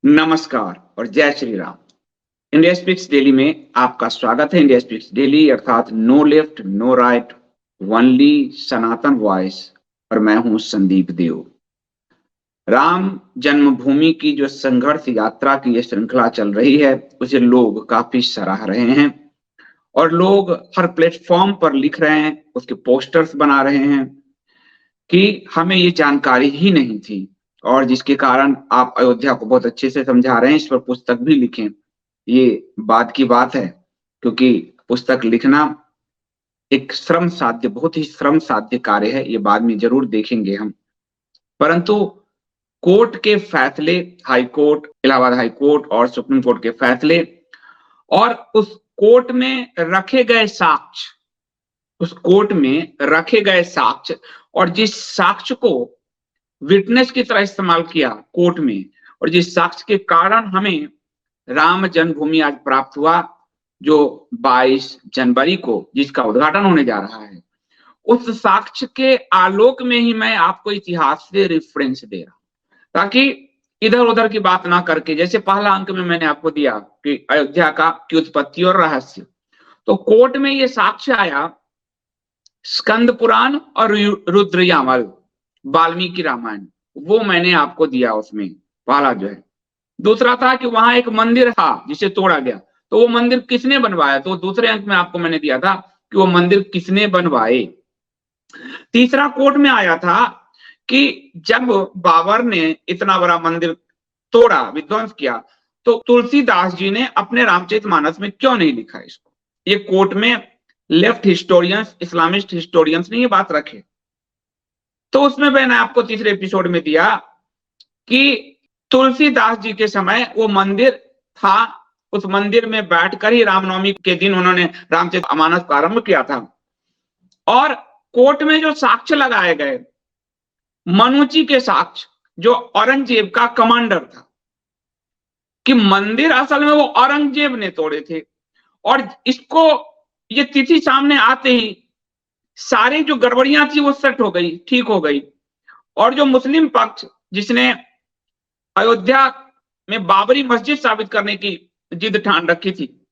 नमस्कार और जय Shri Ram. India Speaks Daily में आपका स्वागत है। इंडिया स्पीक्स डेली अर्थात no left no right, only Sanatan voice. और मैं हूं संदीप देव। राम जन्मभूमि की जो संघर्ष यात्रा की ये श्रृंखला चल रही है, उसे लोग काफी सराह रहे हैं और लोग हर प्लेटफॉर्म पर लिख रहे हैं, उसके पोस्टर्स बना रहे हैं कि हमें ये जानकारी ही नहीं थी, और जिसके कारण आप अयोध्या को बहुत अच्छे से समझा रहे हैं। इस पर पुस्तक भी लिखें, ये बाद की बात है, क्योंकि पुस्तक लिखना एक श्रम साध्य, बहुत ही श्रम साध्य कार्य है। ये बाद में जरूर देखेंगे हम। परंतु कोर्ट के फैसले, high court, Allahabad high court और सुप्रीम कोर्ट के फैसले और उस कोर्ट में रखे गए साक्ष्य, उस कोर्ट में रखे गए साक्ष्य और जिस साक्ष्य को विटनेस की तरह इस्तेमाल किया कोर्ट में, और जिस साक्ष्य के कारण हमें राम जन्मभूमि आज प्राप्त हुआ, जो 22 जनवरी को जिसका उद्घाटन होने जा रहा है, उस साक्ष्य के आलोक में ही मैं आपको इतिहास से रेफरेंस दे रहा हूं, ताकि इधर उधर की बात ना करके, जैसे पहला अंक में मैंने आपको दिया कि अयोध्या की उत्पत्ति और रहस्य, तो कोर्ट में ये साक्ष्य आया स्कंद पुराण और रुद्र यामल, वाल्मीकि रामायण, वो मैंने आपको दिया। उसमें पहला जो है। दूसरा था कि वहां एक मंदिर था जिसे तोड़ा गया, तो वो मंदिर किसने बनवाया, तो दूसरे अंक में आपको मैंने दिया था कि वो मंदिर किसने बनवाए। तीसरा कोर्ट में आया था कि जब बाबर ने इतना बड़ा मंदिर तोड़ा, विध्वंस किया, तो तुलसीदास जी ने अपने रामचरितमानस में क्यों नहीं लिखा इसको। ये कोर्ट में लेफ्ट हिस्टोरियंस, इस्लामिस्ट हिस्टोरियंस ने ये बात रखे। तो उसमें मैंने आपको तीसरे एपिसोड में दिया कि तुलसीदास जी के समय वो मंदिर था, उस मंदिर में बैठकर ही रामनवमी के दिन उन्होंने रामचरितमानस प्रारंभ किया था। और कोर्ट में जो साक्ष्य लगाए गए, मनुची के साक्ष्य, जो औरंगजेब का कमांडर था, कि मंदिर असल में वो औरंगजेब ने तोड़े थे, और इसको ये तिथि सामने आते ही सारी जो गड़बड़ियां थी वो सेट हो गई, ठीक हो गई। और जो मुस्लिम पक्ष, जिसने अयोध्या में बाबरी मस्जिद साबित करने की जिद ठान रखी थी,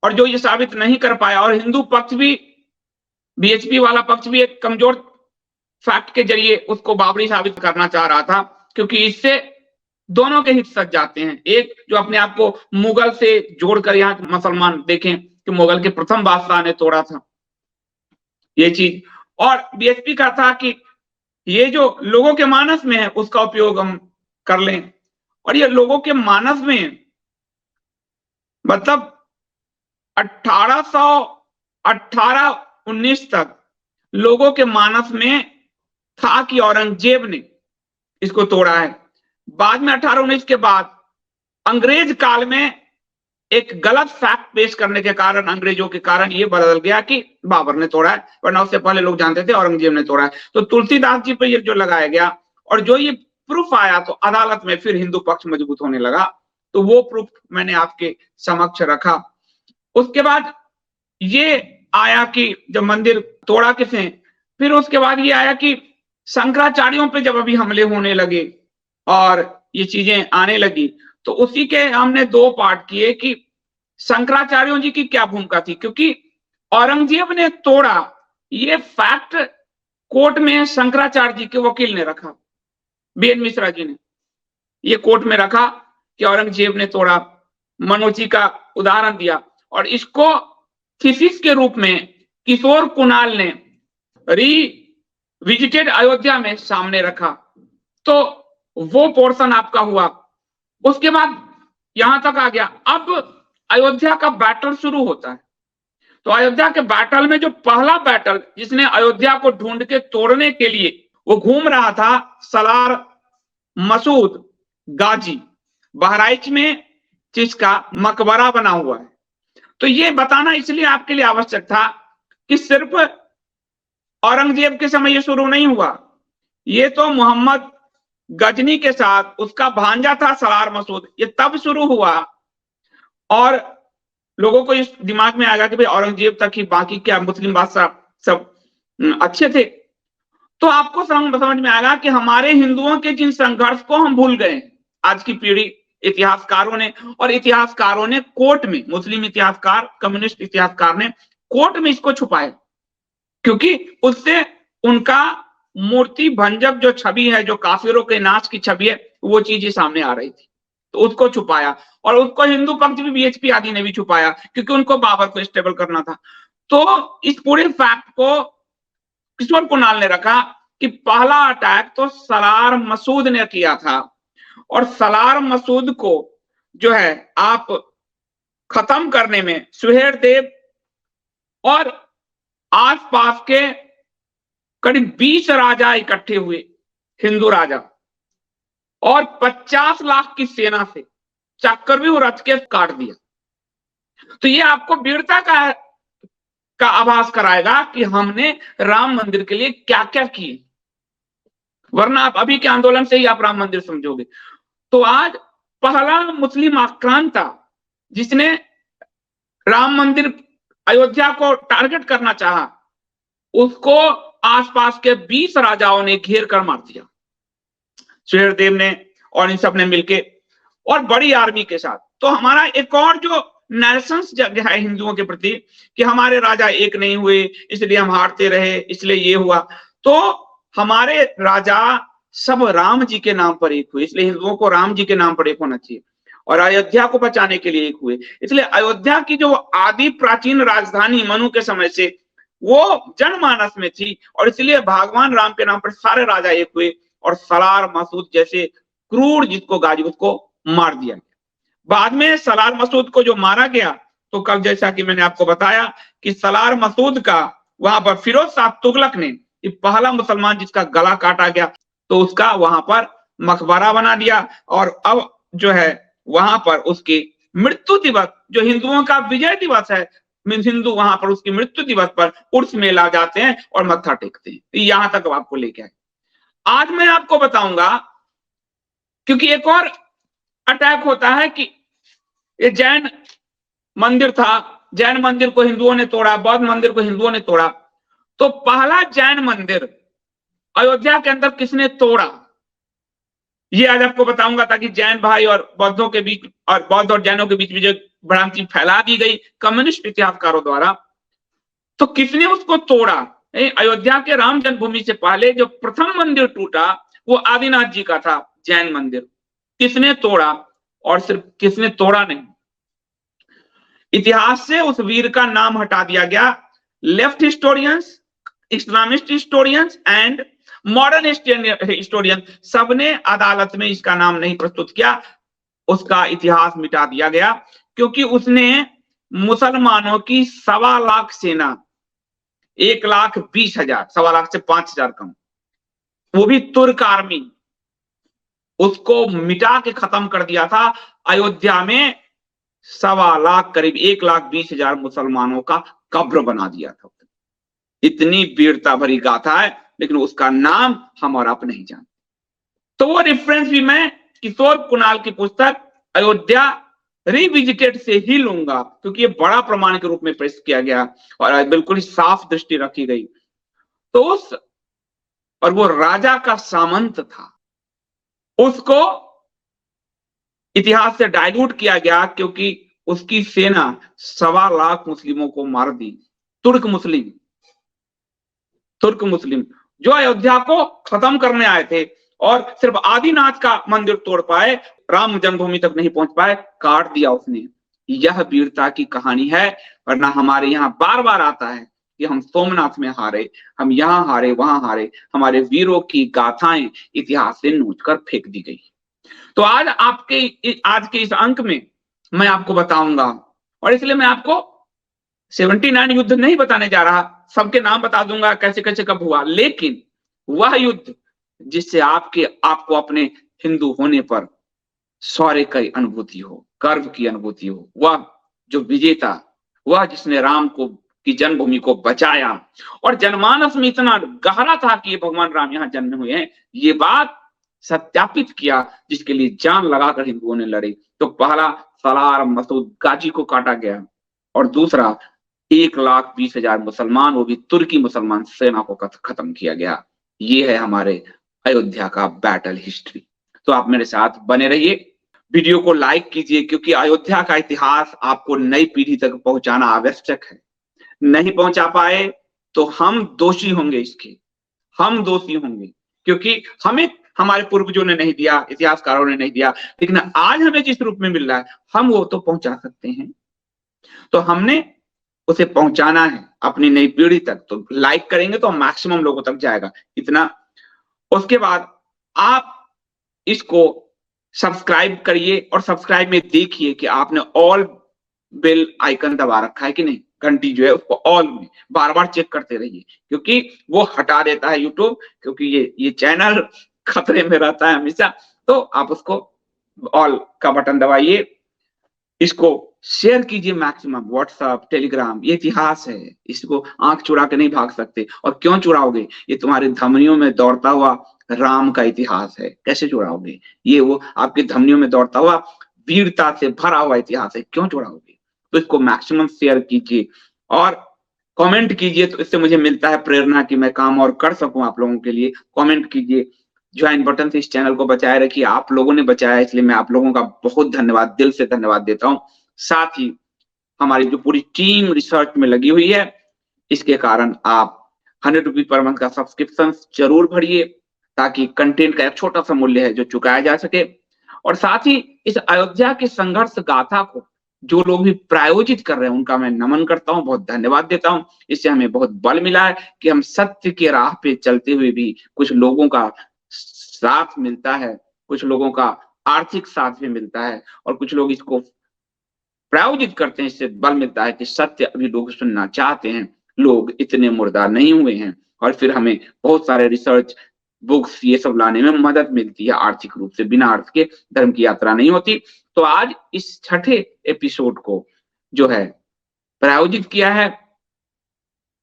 और जो ये साबित नहीं कर पाया, और हिंदू पक्ष भी, बीएचपी वाला पक्ष भी एक कमजोर फैक्ट के जरिए उसको बाबरी साबित करना चाह रहा था, क्योंकि इससे दोनों के हित सज जाते हैं। एक जो अपने आप को मुगल से जोड़कर, यहाँ मुसलमान देखें कि मुगल के प्रथम बादशाह ने तोड़ा था ये चीज, और बीएचपी का था कि ये जो लोगों के मानस में है उसका उपयोग हम कर लें। और ये लोगों के मानस में मतलब 1818-19 तक लोगों के मानस में था कि औरंगजेब ने इसको तोड़ा है। बाद में 1819 के बाद अंग्रेज काल में एक गलत फैक्ट पेश करने के कारण, अंग्रेजों के कारण, ये बदल गया कि बाबर ने तोड़ा है, वरना उससे पहले लोग जानते थे औरंगजेब ने तोड़ा है। तो तुलसीदास जी पर ये जो लगाया गया, और जो ये प्रूफ आया, तो अदालत में फिर हिंदू पक्ष मजबूत होने लगा। तो वो प्रूफ मैंने आपके समक्ष रखा। उसके बाद ये आया कि जब मंदिर तोड़ा किसने, फिर उसके बाद ये आया कि शंकराचार्यों पे जब अभी हमले होने लगे और ये चीजें आने लगी, तो उसी के हमने दो पार्ट किए कि शंकराचार्यों जी की क्या भूमिका थी, क्योंकि औरंगजेब ने तोड़ा, ये फैक्ट कोर्ट में शंकराचार्य जी के वकील ने रखा, बीएन मिश्रा जी ने ये कोर्ट में रखा कि औरंगजेब ने तोड़ा। मनोजी का उदाहरण दिया, और इसको थीसिस के रूप में किशोर कुणाल ने विजिटेड अयोध्या में सामने रखा। तो वो पोर्शन आपका हुआ। उसके बाद यहां तक आ गया। अब अयोध्या का बैटल शुरू होता है। तो अयोध्या के बैटल में जो पहला बैटल, जिसने अयोध्या को ढूंढ के तोड़ने के लिए वो घूम रहा था, सलार मसूद गाजी, बहराइच में जिसका मकबरा बना हुआ है। तो ये बताना इसलिए आपके लिए आवश्यक था कि सिर्फ औरंगजेब के समय ये शुरू नहीं हुआ, ये तो मोहम्मद गजनी के साथ उसका भांजा था सलार मसूद, ये तब शुरू हुआ। और लोगों को इस दिमाग में आ गया कि भाई औरंगजेब तक ही, बाकी क्या मुस्लिम बादशाह सब अच्छे थे। तो आपको समझ में आएगा कि हमारे हिंदुओं के जिन संघर्ष को हम भूल गए, आज की पीढ़ी इतिहासकारों ने, और इतिहासकारों ने कोर्ट में, मुस्लिम इतिहासकार, कम्युनिस्ट इतिहासकार ने कोर्ट में इसको छुपाया, क्योंकि उससे उनका मूर्ति भंजक जो छवि है, जो काफिरों के नाच की छवि है, वो चीजें सामने आ रही थी, तो उसको छुपाया। और उसको हिंदू पक्ष भी, बीएचपी आदि ने भी छुपाया, क्योंकि उनको बाबर को स्टेबल करना था। तो इस पूरे फैक्ट को किशोर कुणाल ने रखा कि पहला अटैक तो सलार मसूद ने किया था, और सलार मसूद को जो है आप खत्म करने में सुहेल देव और आसपास के करीब 20 राजा इकट्ठे हुए, हिंदू राजा, और 50 लाख की सेना से चक्रव्यूह रच के काट दिया। तो ये आपको वीरता का आभास कराएगा कि हमने राम मंदिर के लिए क्या क्या किए, वरना आप अभी के आंदोलन से ही आप राम मंदिर समझोगे। तो आज पहला मुस्लिम आक्रांता जिसने राम मंदिर अयोध्या को टारगेट करना चाहा, उसको आसपास के 20 राजाओं ने घेर कर मार दिया, सुहेल देव ने और इन सब ने मिलके, और बड़ी आर्मी के साथ। तो हमारा एक और जो नैरेशंस है हिंदुओं के प्रति कि हमारे राजा एक नहीं हुए, इसलिए हम हारते रहे, इसलिए ये हुआ, तो हमारे राजा सब राम जी के नाम पर एक हुए, इसलिए हिंदुओं को राम जी के नाम पर एक होना चाहिए, और अयोध्या को बचाने के लिए एक हुए। इसलिए अयोध्या की जो आदि प्राचीन राजधानी मनु के समय से वो जनमानस में थी, और इसलिए भगवान राम के नाम पर सारे राजा एक हुए, और सलार मसूद जैसे क्रूर जिसको गाजी उसको मार दिया गया। बाद में सलार मसूद को जो मारा गया, तो कल जैसा कि मैंने आपको बताया कि सलार मसूद का वहां पर फिरोज शाह तुगलक ने, पहला मुसलमान जिसका गला काटा गया, तो उसका वहां पर मकबरा बना दिया, और अब जो है वहां पर उसकी मृत्यु दिवस, जो हिंदुओं का विजय दिवस है, हिंदू वहां पर उसकी मृत्यु दिवस पर उर्स मेला जाते हैं और मत्था टेकते हैं। यहां तक आपको लेके आए। आज मैं आपको बताऊंगा, क्योंकि एक और अटैक होता है कि ये जैन मंदिर था, जैन मंदिर को हिंदुओं ने तोड़ा, बौद्ध मंदिर को हिंदुओं ने तोड़ा। तो पहला जैन मंदिर अयोध्या के अंदर किसने तोड़ा, ये आज आपको बताऊंगा, ताकि जैन भाई और बौद्धों के बीच, और बौद्ध और जैनों के बीच में जो भ्रांति फैला दी गई कम्युनिस्ट इतिहासकारों द्वारा, तो किसने उसको तोड़ा। अयोध्या के राम जन्मभूमि से पहले जो प्रथम मंदिर टूटा वो आदिनाथ जी का था, जैन मंदिर। किसने तोड़ा, और सिर्फ किसने तोड़ा नहीं, इतिहास से उस वीर का नाम हटा दिया गया। Left historians, Islamist historians and modern historian सबने अदालत में इसका नाम नहीं प्रस्तुत किया, उसका इतिहास मिटा दिया गया, क्योंकि उसने मुसलमानों की 1.25 लाख सेना, 1,20,000, 1.25 लाख से 5,000 कम, वो भी तुर्क आर्मी, उसको मिटा के खत्म कर दिया था। अयोध्या में 1.25 लाख, करीब 1,20,000 मुसलमानों का कब्र बना दिया था। इतनी वीरता भरी गाथा है, लेकिन उसका नाम हम और आप नहीं जानते। तो वो रेफरेंस भी मैं किशोर कुणाल की पुस्तक अयोध्या रिविजिटेड से ही लूंगा, क्योंकि ये बड़ा प्रमाण के रूप में पेश किया गया और बिल्कुल ही साफ दृष्टि रखी गई। तो उस, और वो राजा का सामंत था, उसको इतिहास से डाइल्यूट किया गया, क्योंकि उसकी सेना 1.25 लाख मुस्लिमों को मार दी। तुर्क मुस्लिम जो अयोध्या को खत्म करने आए थे, और सिर्फ आदिनाथ का मंदिर तोड़ पाए, राम जन्मभूमि तक नहीं पहुंच पाए, काट दिया उसने। यह वीरता की कहानी है। वरना हमारे यहाँ बार बार आता है कि हम सोमनाथ में हारे, हम यहाँ हारे, वहां हारे, हमारे वीरों की गाथाएं इतिहास से नोच कर फेंक दी गई। तो आज आज के इस अंक में मैं आपको बताऊंगा, और इसलिए मैं आपको 79 युद्ध नहीं बताने जा रहा, सबके नाम बता दूंगा कैसे कैसे कब हुआ, लेकिन वह युद्ध जिससे आपको अपने हिंदू होने पर शौर्य की अनुभूति हो, गर्व की अनुभूति हो, वह जो विजेता, वह जिसने राम को की जन्मभूमि को बचाया, और जनमानस में इतना गहरा था कि ये भगवान राम यहाँ जन्मे हुए हैं, ये बात सत्यापित किया, जिसके लिए जान लगाकर हिंदुओं ने लड़े। तो पहला सलार मसूद गाजी को काटा गया, और दूसरा 1,20,000 मुसलमान, वो भी तुर्की मुसलमान सेना को खत्म किया गया। ये है हमारे अयोध्या का बैटल हिस्ट्री। तो आप मेरे साथ बने रहिए, वीडियो को लाइक कीजिए, क्योंकि अयोध्या का इतिहास आपको नई पीढ़ी तक पहुंचाना आवश्यक है। नहीं पहुंचा पाए तो हम दोषी होंगे इसके, हम दोषी होंगे, क्योंकि हमें हमारे पूर्वजों ने नहीं दिया, इतिहासकारों ने नहीं दिया, लेकिन आज हमें जिस रूप में मिल रहा है हम वो तो पहुंचा सकते हैं। तो हमने उसे पहुंचाना है अपनी नई पीढ़ी तक। तो लाइक करेंगे तो मैक्सिमम लोगों तक जाएगा इतना। उसके बाद आप इसको सब्सक्राइब करिए और सब्सक्राइब में देखिए कि आपने ऑल बेल आइकन दबा रखा है कि नहीं, घंटी जो है उसको ऑल में बार बार चेक करते रहिए, क्योंकि वो हटा देता है यूट्यूब, क्योंकि ये चैनल खतरे में रहता है हमेशा। तो आप उसको ऑल का बटन दबाइए, इसको शेयर कीजिए मैक्सिमम, व्हाट्सएप, टेलीग्राम। ये इतिहास है, इसको आंख चुरा के नहीं भाग सकते। और क्यों चुराओगे? ये तुम्हारी धमनियों में दौड़ता हुआ राम का इतिहास है, कैसे चुराओगे? ये वो आपकी धमनियों में दौड़ता हुआ वीरता से भरा हुआ इतिहास है, क्यों चुराओगे? तो इसको मैक्सिमम शेयर कीजिए और कमेंट कीजिए, तो इससे मुझे मिलता है प्रेरणा कि मैं काम और कर सकूं आप लोगों के लिए। कमेंट कीजिए, ज्वाइन बटन से इस चैनल को बचाए रखिए, आप लोगों ने बचाया, इसलिए मैं आप लोगों का बहुत धन्यवाद, दिल से धन्यवाद देता हूं। साथ ही हमारी जो पूरी टीम रिसर्च में लगी हुई है, इसके कारण आप 100 रुपीज पर मंथ का सब्सक्रिप्शन जरूर भरिए, ताकि कंटेंट का एक छोटा सा मूल्य है जो चुकाया जा सके। और साथ ही इस अयोध्या के संघर्ष गाथा को जो लोग भी प्रायोजित कर रहे हैं उनका मैं नमन करता हूं, बहुत धन्यवाद देता हूं। इससे हमें बहुत बल मिला है कि हम सत्य के राह पे चलते हुए भी कुछ लोगों का साथ मिलता है, कुछ लोगों का आर्थिक साथ भी मिलता है, और कुछ लोग इसको प्रायोजित करते हैं, इससे बल मिलता है कि सत्य अभी लोग सुनना चाहते हैं, लोग इतने मुर्दा नहीं हुए हैं। और फिर हमें बहुत सारे रिसर्च बुक्स ये सब लाने में मदद मिलती है आर्थिक रूप से, बिना अर्थ के धर्म की यात्रा नहीं होती। तो आज इस छठे एपिसोड को जो है प्रायोजित किया है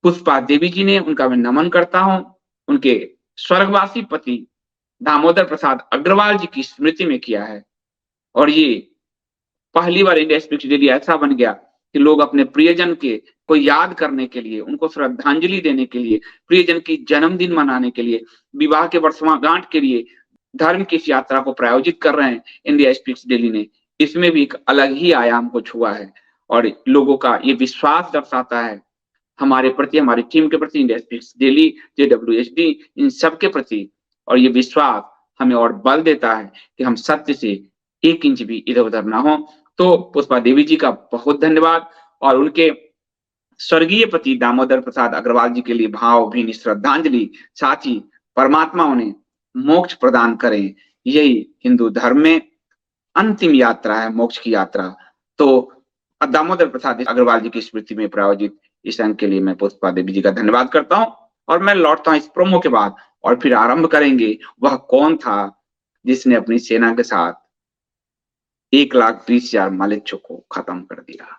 पुष्पा देवी जी ने, उनका मैं नमन करता हूं। उनके स्वर्गवासी पति दामोदर प्रसाद अग्रवाल जी की स्मृति में किया है। और ये पहली बार इंडिया स्पीक्स डेली ऐसा बन गया कि लोग अपने प्रियजन के को याद करने के लिए, उनको श्रद्धांजलि देने के लिए, प्रियजन की जन्मदिन मनाने के लिए, विवाह के वर्षगांठ के लिए धर्म की इस यात्रा को प्रायोजित कर रहे हैं इंडिया स्पीक्स डेली ने। इसमें भी एक अलग ही आयाम को छुआ है और लोगों का ये विश्वास दर्शाता है हमारे प्रति, हमारी टीम के प्रति, इंडिया स्पीक्स डेली, JWSD, इन सब के प्रति। और ये विश्वास हमें और बल देता है कि हम सत्य से 1 इंच भी इधर उधर ना हो। तो पुष्पा देवी जी का बहुत धन्यवाद, और उनके स्वर्गीय पति दामोदर प्रसाद अग्रवाल जी के लिए भावभीनी श्रद्धांजलि। साथ ही परमात्मा उन्हें मोक्ष प्रदान करें, यही हिंदू धर्म में अंतिम यात्रा है, मोक्ष की यात्रा। तो दामोदर प्रसाद अग्रवाल जी की स्मृति में प्रायोजित इस अंक के लिए मैं पुष्पा देवी जी का धन्यवाद करता हूं। और मैं लौटता हूं इस प्रोमो के बाद, और फिर आरंभ करेंगे वह कौन था जिसने अपनी सेना के साथ 1,20,000 मलेच्छों को खत्म कर दिया।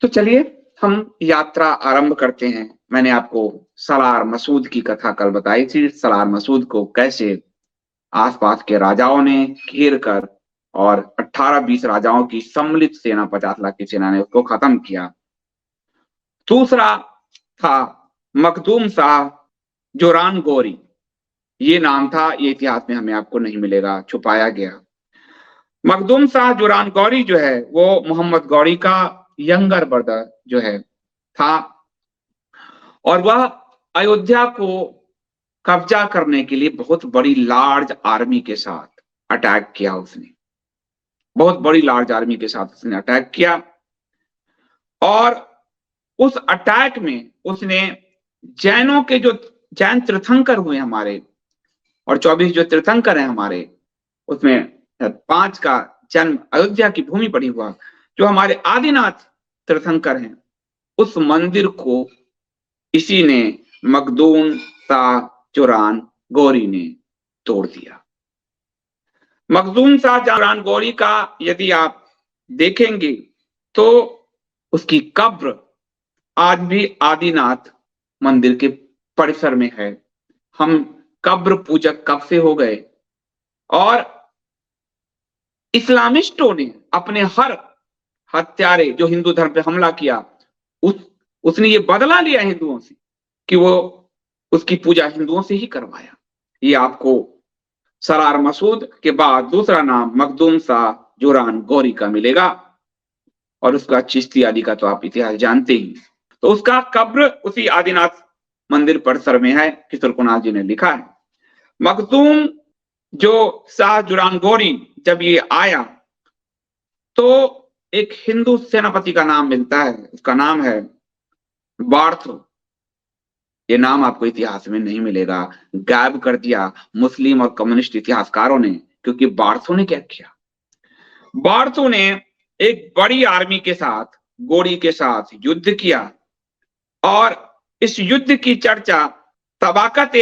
तो चलिए हम यात्रा आरंभ करते हैं। मैंने आपको सलार मसूद की कथा कल बताई थी, सलार मसूद को कैसे आसपास के राजाओं ने घेर कर और 18-20 राजाओं की सम्मिलित सेना, 50 लाख की सेना ने उसको खत्म किया। दूसरा था मखदूम शाह जोरान गौरी, ये नाम था, ये इतिहास में हमें आपको नहीं मिलेगा, छुपाया गया। मखदूम शाह जोरान गौरी जो है वो मोहम्मद गौरी का यंगर ब्रदर जो है था, और वह अयोध्या को कब्जा करने के लिए बहुत बड़ी लार्ज आर्मी के साथ अटैक किया। उसने बहुत बड़ी लार्ज आर्मी के साथ उसने अटैक किया, और उस अटैक में उसने जैनों के जो जैन तीर्थंकर हुए हमारे, और 24 जो तीर्थंकर हैं हमारे, उसमें 5 का जन्म अयोध्या की भूमि पर ही हुआ, जो हमारे आदिनाथ तीर्थंकर हैं, उस मंदिर को इसी ने मखदूम शाह जोरान गौरी ने तोड़ दिया। मखदूम शाह जोरान गौरी का यदि आप देखेंगे तो उसकी कब्र आज भी आदिनाथ मंदिर के परिसर में है। हम कब्र पूजक कब से हो गए? और इस्लामिस्टों ने अपने हर हत्यारे जो हिंदू धर्म पे हमला किया, उसने ये बदला लिया हिंदुओं से कि वो उसकी पूजा हिंदुओं से ही करवाया। ये आपको सरार मसूद के बाद दूसरा नाम मखदूम शाह जुरान गौरी का मिलेगा, और उसका चिश्ती आदि का तो आप इतिहास जानते ही। तो उसका कब्र उसी आदिनाथ मंदिर परिसर में है, किशोर कुणाल जी ने लिखा है। मखदूम जो शाह जुरान गौरी जब ये आया तो एक हिंदू सेनापति का नाम मिलता है, उसका नाम है बार्थो। ये नाम आपको इतिहास में नहीं मिलेगा, गायब कर दिया मुस्लिम और कम्युनिस्ट इतिहासकारों ने। क्योंकि बार्थो ने क्या किया, बार्थो ने एक बड़ी आर्मी के साथ, गौरी के साथ युद्ध किया, और इस युद्ध की चर्चा तबाकत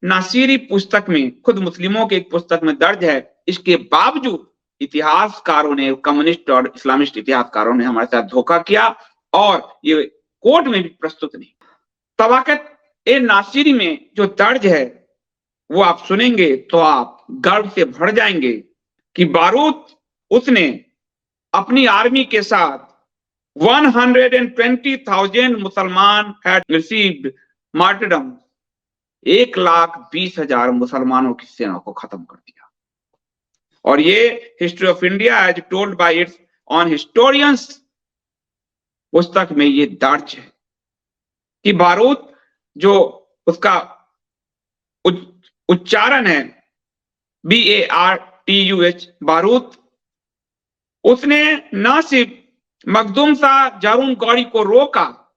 नासिरी पुस्तक में, खुद मुस्लिमों के एक पुस्तक में दर्ज है। इसके बावजूद इतिहासकारों ने, कम्युनिस्ट और इस्लामिस्ट इतिहासकारों ने हमारे साथ धोखा किया, और ये कोर्ट में भी प्रस्तुत नहीं। तबाकत ए नासिरी में जो दर्ज है वो आप सुनेंगे तो आप गर्व से भर जाएंगे कि बारूद उसने अपनी आर्मी के साथ 120,000 मुसलमान हैड रिसीव्ड मार्टरडम, 1,20,000 मुसलमानों की सेना को खत्म कर दिया। और ये history of India as told by its own historians पुस्तक में ये दर्ज है कि बारूद, जो उसका उच्चारण है BARTUH, बारूद, उसने न सिर्फ मखदूम शाह जारून गौरी को रोका,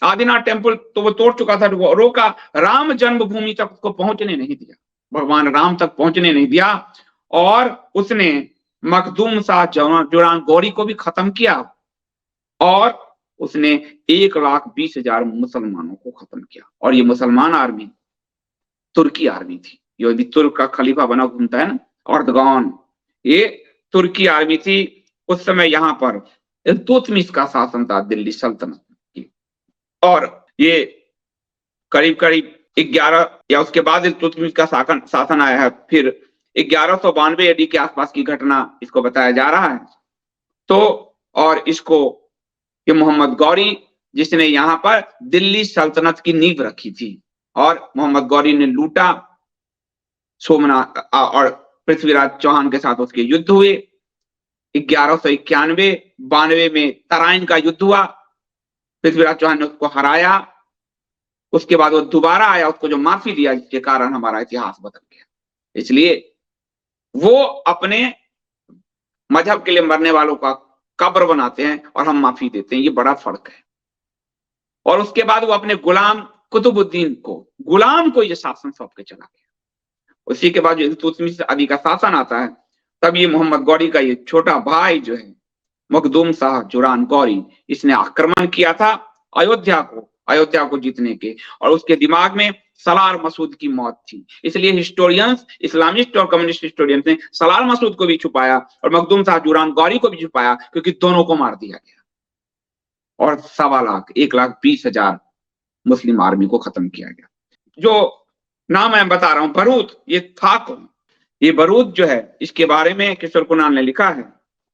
आदिनाथ टेम्पल तो वो तोड़ चुका था, रोका, राम जन्मभूमि तक उसको पहुंचने नहीं दिया, भगवान राम तक पहुंचने नहीं दिया, और उसने मखदूम शाह जुरान गौरी को भी खत्म किया, और उसने 1,20,000 मुसलमानों को खत्म किया। और ये मुसलमान आर्मी तुर्की आर्मी थी, ये भी तुर्क का खलीफा बना घूमता है ना, अर्दगान, ये तुर्की आर्मी थी। उस समय यहाँ पर इल्तुतमिश का शासन था दिल्ली सल्तनत की, और ये करीब करीब 11 या उसके बाद इल्तुतमिश का शासन आया है। फिर 1192 AD के आसपास की घटना इसको बताया जा रहा है। तो और इसको ये मोहम्मद गौरी, जिसने यहाँ पर दिल्ली सल्तनत की नींव रखी थी, और मोहम्मद गौरी ने लूटा सोमनाथ, और पृथ्वीराज चौहान के साथ उसके युद्ध हुए। 1191-92 में तराइन का युद्ध हुआ, पृथ्वीराज चौहान ने उसको हराया। उसके बाद वो दोबारा आया, उसको जो माफी दिया, जिसके कारण हमारा इतिहास बदल गया। इसलिए वो अपने मजहब के लिए मरने वालों का कब्र बनाते हैं और हम माफी देते हैं, ये बड़ा फर्क है। और उसके बाद वो अपने गुलाम कुतुबुद्दीन को ये शासन सौंप के चला गया। उसी के बाद जो इल्तुतमिश आदि का शासन आता है, तब ये मोहम्मद गौरी का ये छोटा भाई जो है मखदूम शाह जुरान गौरी, इसने आक्रमण किया था अयोध्या को जीतने के, और उसके दिमाग में सलार मसूद की मौत थी। इसलिए हिस्टोरियंस, इस्लामिस्ट और कम्युनिस्ट हिस्टोरियंस ने सलार मसूद को भी छुपाया और मखदूम शाह जुरान गौरी को भी छुपाया, क्योंकि दोनों को मार दिया गया, और 1,20,000 मुस्लिम आर्मी को खत्म किया गया। जो नाम मैं बता रहा हूं बारूद, ये था कौन? ये बारूद जो है, इसके बारे में किशोर कुणाल ने लिखा है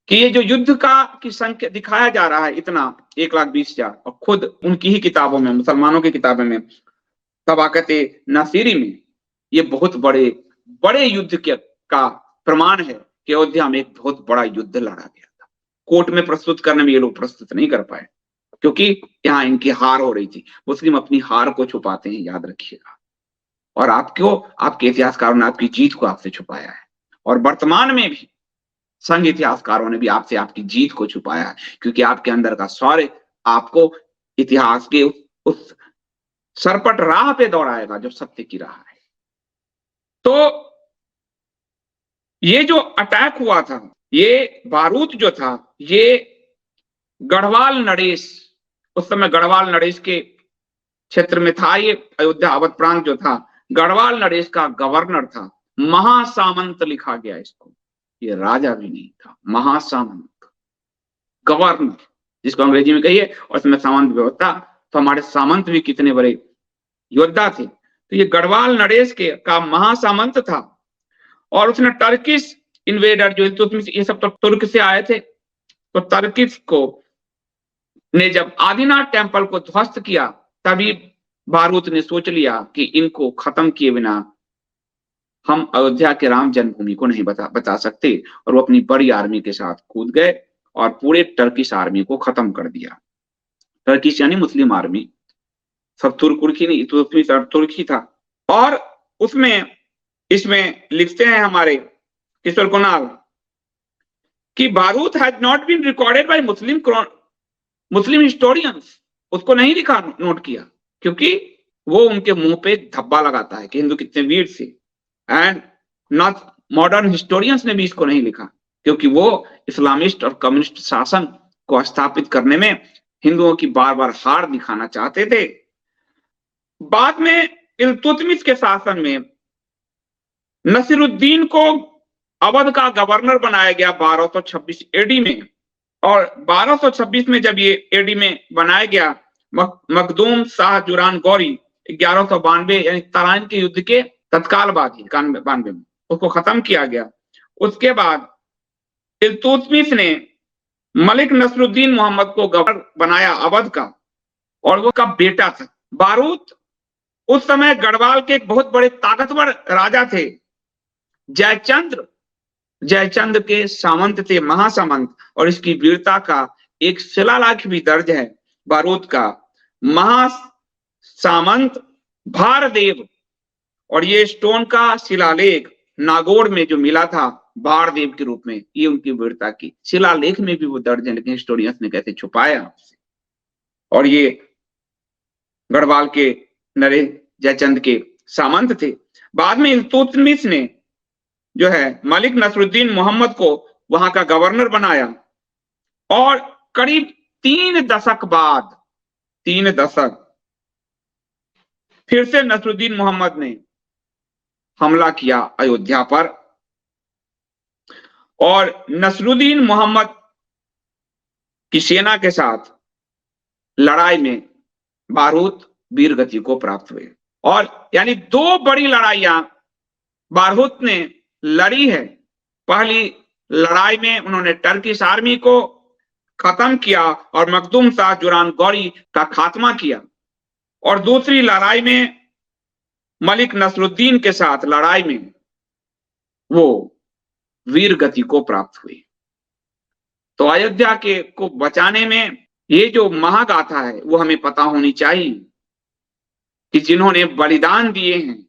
कि ये जो युद्ध की संख्या दिखाया जा रहा है इतना 1,20,000, और खुद उनकी ही किताबों में, मुसलमानों की किताबों में, तबाकत नासिरी में, ये बहुत बड़े युद्ध का प्रमाण है कि अयोध्या में एक बहुत बड़ा युद्ध लड़ा गया था। कोर्ट में प्रस्तुत करने में ये लोग प्रस्तुत नहीं कर पाए, क्योंकि यहाँ इनकी हार हो रही थी। मुस्लिम अपनी हार को छुपाते हैं, याद रखिएगा। और आपके इतिहासकारों ने आपकी जीत को आपसे छुपाया है, और वर्तमान में भी संघ इतिहासकारों ने भी आपसे आपकी जीत को छुपाया है, क्योंकि आपके अंदर का शौर्य आपको इतिहास के उस सरपट राह पे दौड़ाएगा जो सत्य की राह है। तो ये जो अटैक हुआ था, ये बारूद जो था, ये गढ़वाल नरेश, उस समय गढ़वाल नरेश के क्षेत्र में था, ये अयोध्या अवध प्रांत जो था, गढ़वाल नरेश का गवर्नर था। महासामंत लिखा गया इसको, ये राजा भी नहीं था, महासामंत, गवर्नर जिसको अंग्रेजी में कहिए, और इसमें सामंत व्यवस्था। तो हमारे सामंत भी कितने बड़े योद्धा थे। तो ये गढ़वाल नरेश का महासामंत था, और उसने टर्किश इन्वेडर जो इल्तुतमिश, ये सब तो तुर्क से आए थे, तो टर्किश को ने जब आदिनाथ टेम्पल को ध्वस्त किया, तभी बारूद ने सोच लिया कि इनको खत्म किए बिना हम अयोध्या के राम जन्मभूमि को नहीं बचा सकते, और वो अपनी बड़ी आर्मी के साथ कूद गए और पूरे टर्किश आर्मी को खत्म कर दिया। टर्किश यानी मुस्लिम आर्मी, सब तुर्क ही नहीं, तुर्क ही था। और उसमें इसमें लिखते हैं हमारे किशोर कुणाल कि बारूद has not been recorded by Muslim historians, उसको नहीं लिखा, नोट किया, क्योंकि वो उनके मुंह पे धब्बा लगाता है कि हिंदू कितने वीर थे। एंड नॉट मॉडर्न हिस्टोरियंस ने भी इसको नहीं लिखा, क्योंकि वो इस्लामिस्ट और कम्युनिस्ट शासन को स्थापित करने में हिंदुओं की बार बार हार दिखाना चाहते थे। बाद में इल्तुतमिश के शासन में नसीरुद्दीन को अवध का गवर्नर बनाया गया 1226 एडी में, और 1226 में जब ये एडी में बनाया गया, मखदूम शाह जुरान गौरी 1192 यानी तराइन के युद्ध के तत्काल बाद ही 92 में उसको खत्म किया गया। उसके बाद इल्तुतमिश ने मलिक नसरुद्दीन मोहम्मद को गवर्नर बनाया अवध का, और वो का बेटा था। बारूद उस समय गढ़वाल के एक बहुत बड़े ताकतवर राजा थे, जयचंद्र के सामंत थे, महासामंत, और इसकी वीरता का एक शिलालेख भी दर्ज है बारूद का, महासामंत भारदेव। और ये स्टोन का शिलालेख नागौर में जो मिला था भारदेव के रूप में, ये उनकी वीरता की शिलालेख में भी वो दर्ज है, लेकिन हिस्टोरियंस ने कैसे छुपाया। और ये गढ़वाल के नरे जयचंद के सामंत थे। बाद में इल्तुतमिश ने जो है मलिक नसरुद्दीन मोहम्मद को वहां का गवर्नर बनाया, और करीब 3 दशक बाद, 3 दशक फिर से नसरुद्दीन मोहम्मद ने हमला किया अयोध्या पर, और नसरुद्दीन मोहम्मद की सेना के साथ लड़ाई में बारूद वीर गति को प्राप्त हुए। और यानी 2 बड़ी लड़ाइयां बारूद ने लड़ी है। पहली लड़ाई में उन्होंने टर्किश आर्मी को खत्म किया और मखदूम शाह जुरान गौरी का खात्मा किया, और दूसरी लड़ाई में मलिक नसरुद्दीन के साथ लड़ाई में वो वीर गति को प्राप्त हुई। तो अयोध्या के को बचाने में ये जो महागाथा है वो हमें पता होनी चाहिए कि जिन्होंने बलिदान दिए हैं,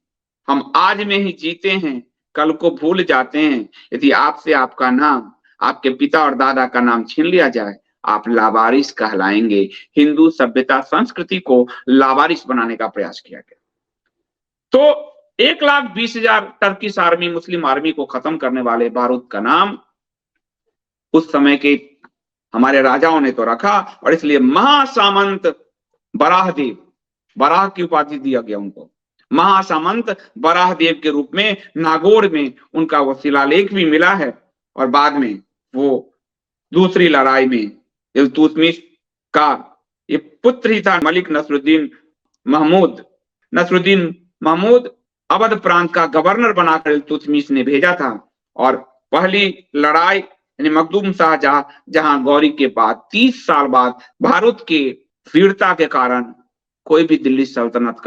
हम आज में ही जीते हैं, कल को भूल जाते हैं। यदि आपसे आपका नाम, आपके पिता और दादा का नाम छीन लिया जाए, आप लावारिस कहलाएंगे। हिंदू सभ्यता संस्कृति को लावारिस बनाने का प्रयास किया गया। तो 1,20,000 टर्किश आर्मी, मुस्लिम आर्मी को खत्म करने वाले बारूद का नाम उस समय के हमारे राजाओं ने तो रखा, और इसलिए महासामंत बराहदेव, बराह की उपाधि दिया गया उनको, महासामंत बराहदेव के रूप में नागौर में उनका वो शिलालेख भी मिला है। और बाद में वो दूसरी लड़ाई में इल्तुतमिश का ये पुत्र ही था मलिक नसरुद्दीन महमूद अवध प्रांत का गवर्नर बनाकर इल्तुतमिश ने भेजा था। और पहली लड़ाई यानी मखदूम शाह जहां गौरी के बाद 30 साल बाद बारूद के वीरता के कारण कोई भी दिल्ली सल्तनत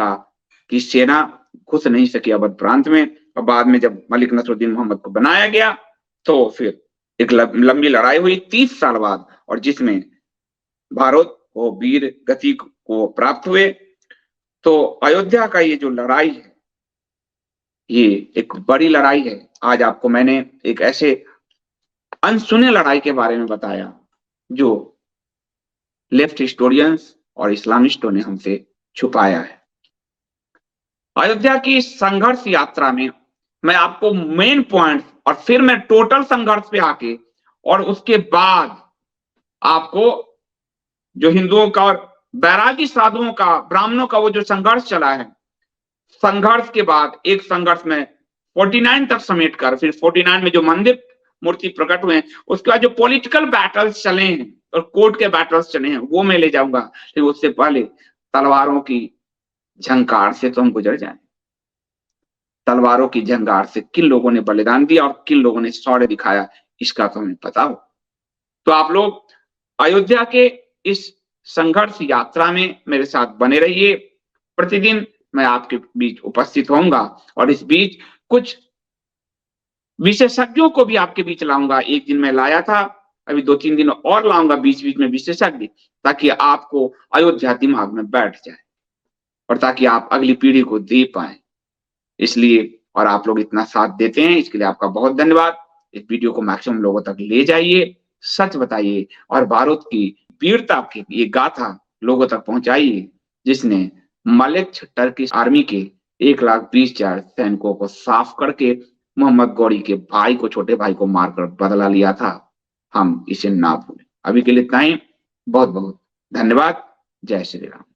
की सेना घुस नहीं सकी अवध प्रांत में। और बाद में जब मलिक नसरुद्दीन मोहम्मद को बनाया गया तो फिर एक लंबी लड़ाई हुई 30 साल बाद, और जिसमें बारूद को वीर गति को प्राप्त हुए। तो अयोध्या का ये जो लड़ाई है ये एक बड़ी लड़ाई है। आज आपको मैंने एक ऐसे अनसुने लड़ाई के बारे में बताया जो लेफ्ट हिस्टोरियंस और इस्लामिस्टों ने हमसे छुपाया है। अयोध्या की संघर्ष यात्रा में मैं आपको मेन पॉइंट और फिर मैं टोटल संघर्ष पे आके और उसके बाद आपको जो हिंदुओं का और बैरागी साधुओं का, ब्राह्मणों का वो जो संघर्ष चला है, संघर्ष के बाद एक संघर्ष में 49 तक समेट कर फिर 49 में जो मंदिर मूर्ति प्रकट हुए हैं, उसके बाद जो पॉलिटिकल बैटल्स चले हैं और कोर्ट के बैटल्स चले हैं वो मैं ले जाऊंगा। लेकिन उससे पहले तलवारों की झंकार से तो हम गुजर जाएं। तलवारों की झंकार से किन लोगों ने बलिदान दिया और किन लोगों ने शौर्य दिखाया, इसका तो हमें पता हो। तो आप लोग अयोध्या के इस संघर्ष यात्रा में मेरे साथ बने रहिए। प्रतिदिन मैं आपके बीच उपस्थित होऊंगा और इस बीच कुछ विशेषज्ञों को भी आपके बीच लाऊंगा। एक दिन मैं लाया था, अभी 2-3 दिन और लाऊंगा बीच बीच में विशेषज्ञ, ताकि आपको अयोध्या दिमाग में बैठ जाए और ताकि आप अगली पीढ़ी को दे पाए। इसलिए और आप लोग इतना साथ देते हैं, इसके लिए आपका बहुत धन्यवाद। इस वीडियो को मैक्सिमम लोगों तक ले जाइए, सच बताइए और भारत की वीरता की ये गाथा लोगों तक पहुंचाइए, जिसने मलिक टर्किश आर्मी के 1,20,000 सैनिकों को साफ करके मोहम्मद गौरी के भाई को, छोटे भाई को मारकर बदला लिया था। हम इसे ना भूलें। अभी के लिए इतना ही। बहुत बहुत धन्यवाद। जय श्री राम।